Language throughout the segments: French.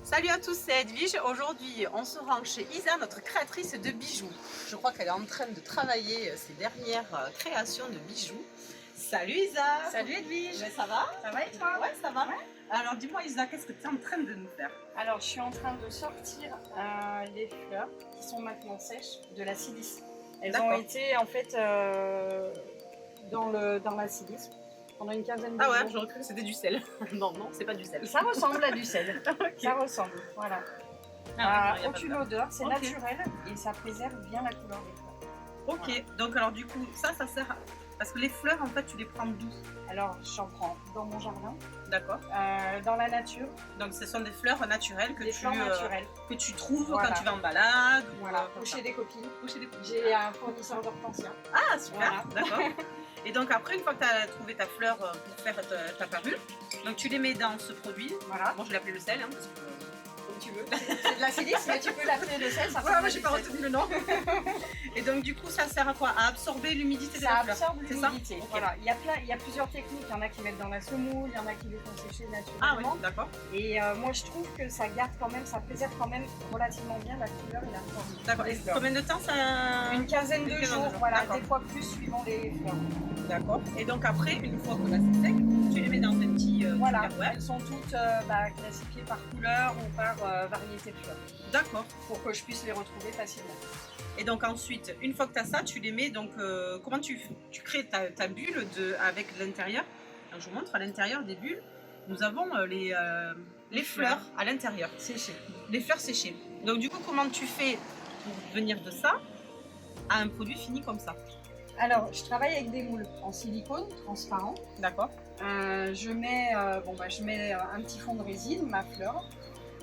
Salut à tous, c'est Edwige. Aujourd'hui, on se rend chez Isa, notre créatrice de bijoux. Je crois qu'elle est en train de travailler ses dernières créations de bijoux. Salut Isa. Salut Edwige. Mais ça va? Ça va et toi? Ouais, ça va. Ouais. Alors dis-moi Isa, qu'est-ce que tu es en train de nous faire? Alors je suis en train de sortir les fleurs qui sont maintenant sèches de la silice. Elles ont été en fait dans la silice pendant une quinzaine de jours. Ah ouais, j'aurais cru que c'était du sel. Non, c'est pas du sel. Ça ressemble à du sel. Okay. Ça ressemble, voilà. Aucune odeur, c'est naturel et ça préserve bien la couleur des fleurs. Ok, voilà. Donc alors du coup, ça sert à... Parce que les fleurs, en fait, tu les prends d'où? Alors, j'en prends dans mon jardin. D'accord. Dans la nature. Donc, ce sont des fleurs naturelles que tu trouves voilà. quand tu vas en balade. Voilà, ou chez des copines. J'ai un fournisseur d'hortensias. Ah, super, voilà. D'accord. Et donc, après, une fois que tu as trouvé ta fleur pour faire ta parure, donc tu les mets dans ce produit. Voilà. Bon, je l'ai appelé le sel, hein, parce que... tu veux. C'est de la silice, mais tu peux l'appeler le sel. Ouais, moi j'ai pas retenu le nom. Et donc du coup, ça sert à quoi? À absorber l'humidité de la fleur. Ça absorbe l'humidité. Voilà. Il y a plusieurs techniques. Il y en a qui mettent dans la semoule, il y en a qui les font sécher naturellement. Ah oui, d'accord. Et moi je trouve que ça garde quand même, ça préserve quand même relativement bien la couleur et la forme. D'accord. Et combien de temps ça? Une quinzaine de jours. Voilà, des fois plus suivant les fleurs. D'accord. Et donc après, une fois que là c'est sec, tu les mets dans un petit voilà, elles sont toutes classifiées par couleur ou par variété de fleurs. D'accord. Pour que je puisse les retrouver facilement. Et donc ensuite, une fois que tu as ça, tu les mets donc... comment tu crées ta bulle avec l'intérieur? Je vous montre à l'intérieur des bulles, nous avons les fleurs à l'intérieur. Séchées. Les fleurs séchées. Donc du coup, comment tu fais pour venir de ça à un produit fini comme ça? Alors, je travaille avec des moules en silicone transparent. D'accord. Je mets un petit fond de résine, ma fleur.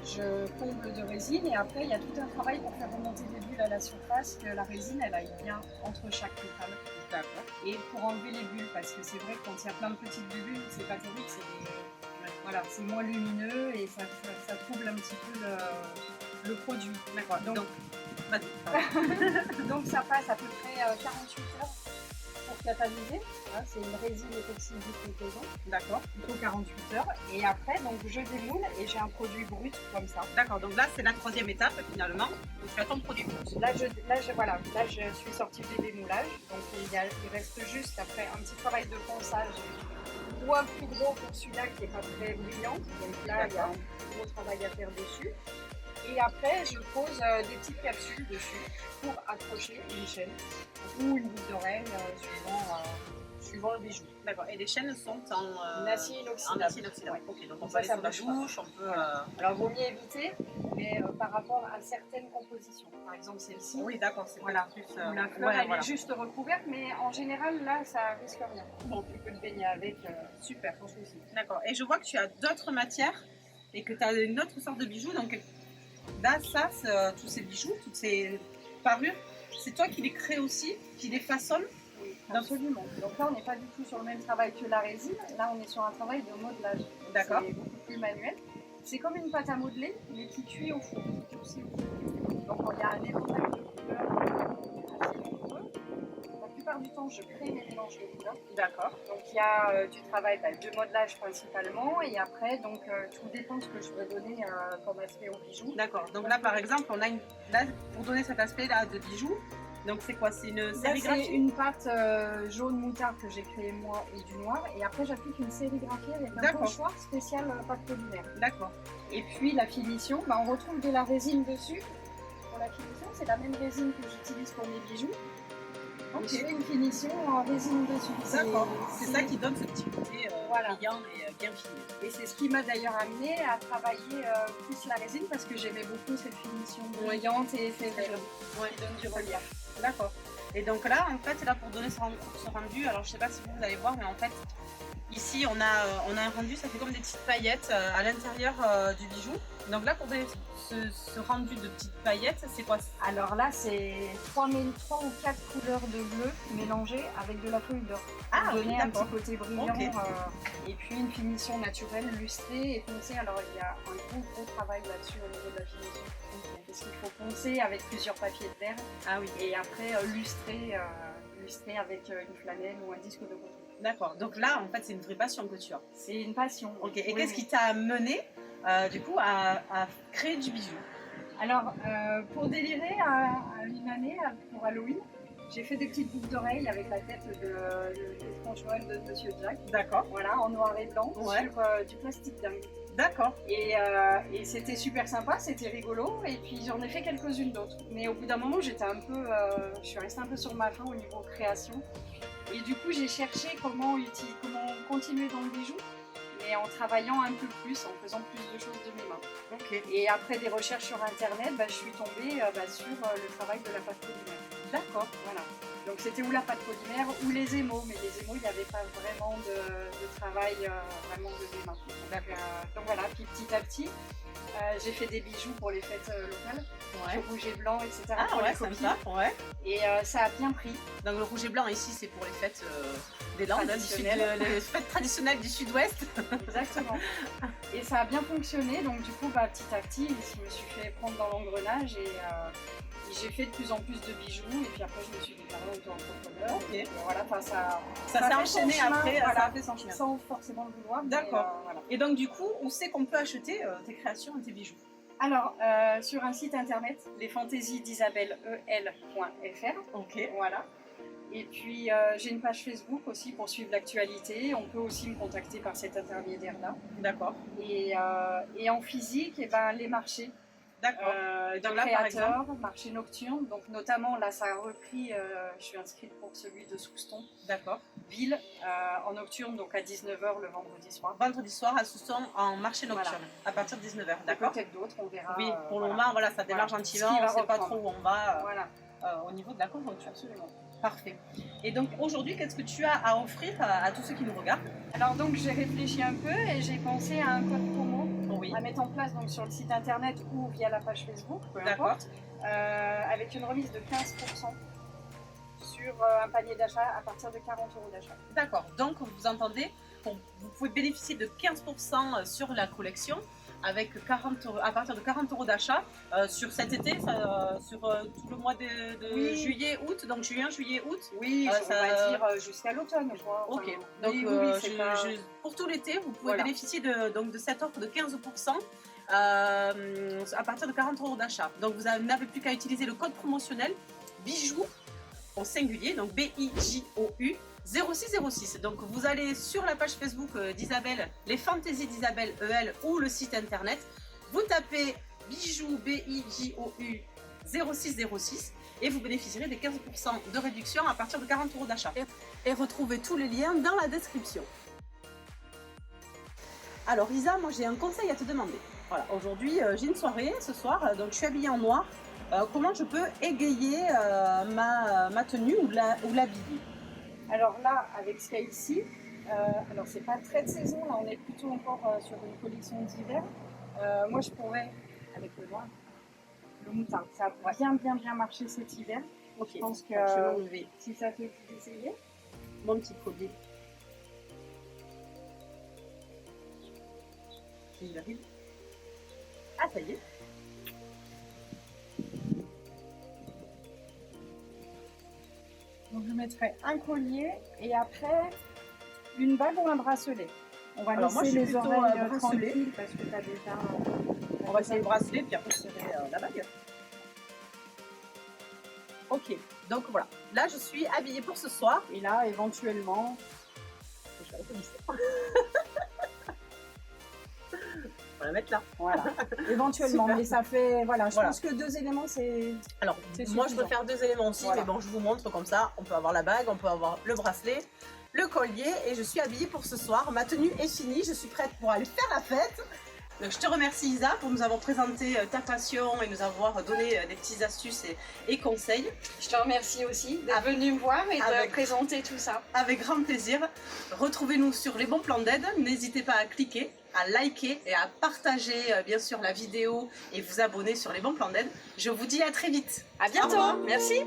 Je comble de résine et après, il y a tout un travail pour faire remonter les bulles à la surface, que la résine, elle aille bien entre chaque pétale. D'accord. Et pour enlever les bulles, parce que c'est vrai que quand il y a plein de petites bulles, c'est pas terrible, voilà, c'est moins lumineux et ça trouble un petit peu le produit. D'accord. Donc ça passe à peu près 48 heures pour catalyser. C'est une résine époxy bicomposante. D'accord. Il faut 48 heures. Et après, donc je démoule et j'ai un produit brut comme ça. D'accord. Donc là, c'est la troisième étape finalement. Donc tu as ton produit brut. Là, je suis sortie des démoulages. Donc il reste juste après un petit travail de ponçage ou un plus gros pour celui-là qui n'est pas très brillant. Donc là, il y a un gros travail à faire dessus. Et après, je pose des petites capsules dessus pour accrocher une chaîne ou une boucle d'oreille suivant le bijou. D'accord. Et les chaînes sont en acier inoxydable. En acier inoxydable. Ouais. Ok. Donc on peut aller sur la bouche, on peut. Alors, vaut mieux éviter, mais par rapport à certaines compositions. Par exemple, celle-ci. Oui, d'accord. C'est voilà. Plus. La fleur, elle est juste recouverte, mais en général, là, ça risque rien. Bon, tu peux te baigner avec. Super. Sans souci. D'accord. Et je vois que tu as d'autres matières et que tu as une autre sorte de bijoux. Donc là, ça, tous ces bijoux, toutes ces parures, c'est toi qui les crées aussi, qui les façonnes? Oui, absolument. Donc là, on n'est pas du tout sur le même travail que la résine. Là, on est sur un travail de modelage. D'accord. C'est beaucoup plus manuel. C'est comme une pâte à modeler, mais qui cuit au four. Donc, il y a un éventail de couleurs assez nombreux. La plupart du temps, je crée mes mélanges de couleurs. D'accord. Donc, il y a du travail de modelage principalement. Et après, donc, tout dépend de ce que je veux donner comme aspect au bijou. D'accord. Donc là, par exemple, on a là, pour donner cet aspect-là de bijou. Donc c'est quoi? C'est une sérigraphie? C'est une pâte jaune moutarde que j'ai créée moi et du noir. Et après j'applique une sérigraphie avec un pochoir spécial pâte polymère. D'accord. Et puis la finition, on retrouve de la résine dessus. Pour la finition, c'est la même résine que j'utilise pour mes bijoux. Donc je fais une finition en résine dessus. D'accord. C'est ça qui donne ce petit côté brillant et bien fini. Et c'est ce qui m'a d'ailleurs amené à travailler plus la résine parce que j'aimais beaucoup cette finition brillante et éphémère qui donne du relief. D'accord. Et donc là, en fait, là pour donner ce rendu, alors je sais pas si vous allez voir, mais en fait, ici on a un rendu, ça fait comme des petites paillettes à l'intérieur du bijou. Donc là, pour donner ce rendu de petites paillettes, c'est quoi? Alors là, c'est 3 ou 4 couleurs de bleu mélangées avec de la feuille d'or. Ah, pour donner oui, un petit côté brillant. Okay. Et puis une finition naturelle, lustrée et foncée. Alors il y a un gros travail là-dessus au niveau de la finition. Parce qu'il faut poncer avec plusieurs papiers de verre. Ah oui. Et après lustrer avec une flanelle ou un disque de coton. D'accord. Donc là, en fait, c'est une vraie passion que tu as. C'est une passion. Ok. Et qu'est-ce qui t'a amené du coup, à créer du bijou? Alors, pour délirer, à une année, pour Halloween, j'ai fait des petites boucles d'oreilles avec la tête de l'étrange Noël de Monsieur Jack. D'accord. Voilà, en noir et blanc, Ouais. sur du plastique dingue. D'accord. Et c'était super sympa, c'était rigolo. Et puis j'en ai fait quelques-unes d'autres. Mais au bout d'un moment, j'étais un peu, je suis restée un peu sur ma faim au niveau création. Et du coup, j'ai cherché comment continuer dans le bijou, mais en travaillant un peu plus, en faisant plus de choses de mes mains. Ok. Et après des recherches sur internet, je suis tombée sur le travail de la pâte polymère. D'accord. Voilà. Donc c'était ou la pâte polymère ou les émaux, mais les émaux, il n'y avait pas vraiment de travail vraiment de mes mains. Donc voilà, puis petit à petit, j'ai fait des bijoux pour les fêtes locales, Ouais. rouge et blanc, etc. Ah pour ouais, les comme copines. ça. Ouais. Et ça a bien pris. Donc le rouge et blanc ici, c'est pour les fêtes des Landes, les fêtes traditionnelles du Sud-Ouest. Exactement. Et ça a bien fonctionné, donc du coup, petit à petit, je me suis fait prendre dans l'engrenage et j'ai fait de plus en plus de bijoux. Et puis après, je me suis déclarée auto-entrepreneur. Ok. Et voilà, ça Ça s'est fait enchaîné son chemin, après, voilà, ça a fait son chemin. sans forcément le vouloir. D'accord. Voilà. Et donc du coup, où c'est qu'on peut acheter tes créations et tes bijoux? Alors, sur un site internet, lesfantaisiesdisabelleel.fr. Ok. Voilà. Et puis, j'ai une page Facebook aussi pour suivre l'actualité. On peut aussi me contacter par cet intermédiaire-là. D'accord. Et en physique, les marchés. D'accord. De Donc là, par exemple, créateurs, marché nocturne. Donc, notamment, là, ça a repris. Je suis inscrite pour celui de Souston, d'accord. ville, en nocturne, donc à 19h le vendredi soir. Vendredi soir à Souston en marché nocturne, Voilà. à partir de 19h. D'accord. Peut-être d'autres, on verra. Oui, pour le moment, voilà, ça démarre gentiment. Ce qui va On ne sait pas reprendre. trop où on va Voilà, au niveau de la conjoncture. absolument. Parfait. Et donc aujourd'hui, qu'est-ce que tu as à offrir à tous ceux qui nous regardent? Alors donc j'ai réfléchi un peu et j'ai pensé à un code promo Oui. à mettre en place donc sur le site internet ou via la page Facebook, peu D'accord. importe, avec une remise de 15% sur un panier d'achat à partir de 40 € d'achat. D'accord. Donc vous entendez, vous pouvez bénéficier de 15% sur la collection avec 40 €, à partir de 40 € d'achat sur cet été, sur tout le mois de Oui. juillet, août, donc juin, juillet, août. Oui, ça- on va dire jusqu'à l'automne, quoi. Ok, Enfin, donc oui, c'est pas... pour tout l'été, vous pouvez Voilà. bénéficier de cette offre de 15% à partir de 40 € d'achat. Donc vous n'avez plus qu'à utiliser le code promotionnel bijoux au singulier, donc BIJOU 0606. Donc vous allez sur la page Facebook d'Isabelle, les fantaisies d'Isabelle EL ou le site internet, vous tapez bijoux BIJOU 0606 et vous bénéficierez des 15% de réduction à partir de 40 € d'achat. Et retrouvez tous les liens dans la description. Alors Isa, moi j'ai un conseil à te demander. Voilà, aujourd'hui j'ai une soirée ce soir, donc je suis habillée en noir. Comment je peux égayer ma tenue ou l'habiller? Alors là, avec ce qu'il y a ici, alors c'est pas très de saison, là on est plutôt encore sur une collection d'hiver. Moi je pourrais, avec le noir, le moutarde, ça a bien marché cet hiver. Ok, Je pense que donc, je vais enlever si ça te fait essayer. mon petit collier. Il arrive. Ah, ça y est. Donc je mettrai un collier et après une bague ou un bracelet. On va Alors, moi, laisser je suis les plutôt, oreilles bracelet. tranquilles parce que tu as déjà... On va essayer le bracelet, puis après je serai la bague. Ok, donc voilà. Là, je suis habillée pour ce soir. Et là, éventuellement... Je vais arrêter d'ici. On va la mettre là. Voilà, éventuellement, Super. mais ça fait... Voilà, je Voilà. pense que 2 éléments, c'est... Alors, C'est moi je suffisant. peux faire 2 éléments aussi, Voilà. mais bon, je vous montre comme ça. On peut avoir la bague, on peut avoir le bracelet, le collier, et je suis habillée pour ce soir. Ma tenue est finie, je suis prête pour aller faire la fête. Donc, je te remercie Isa pour nous avoir présenté ta passion et nous avoir donné des petites astuces et conseils. Je te remercie aussi d'être venu me voir et de Avec- présenter tout ça. Avec grand plaisir. Retrouvez-nous sur les bons plans d'aide. N'hésitez pas à cliquer, à liker et à partager bien sûr la vidéo et vous abonner sur les bons plans d'aide. Je vous dis à très vite. À bientôt, Au revoir. merci.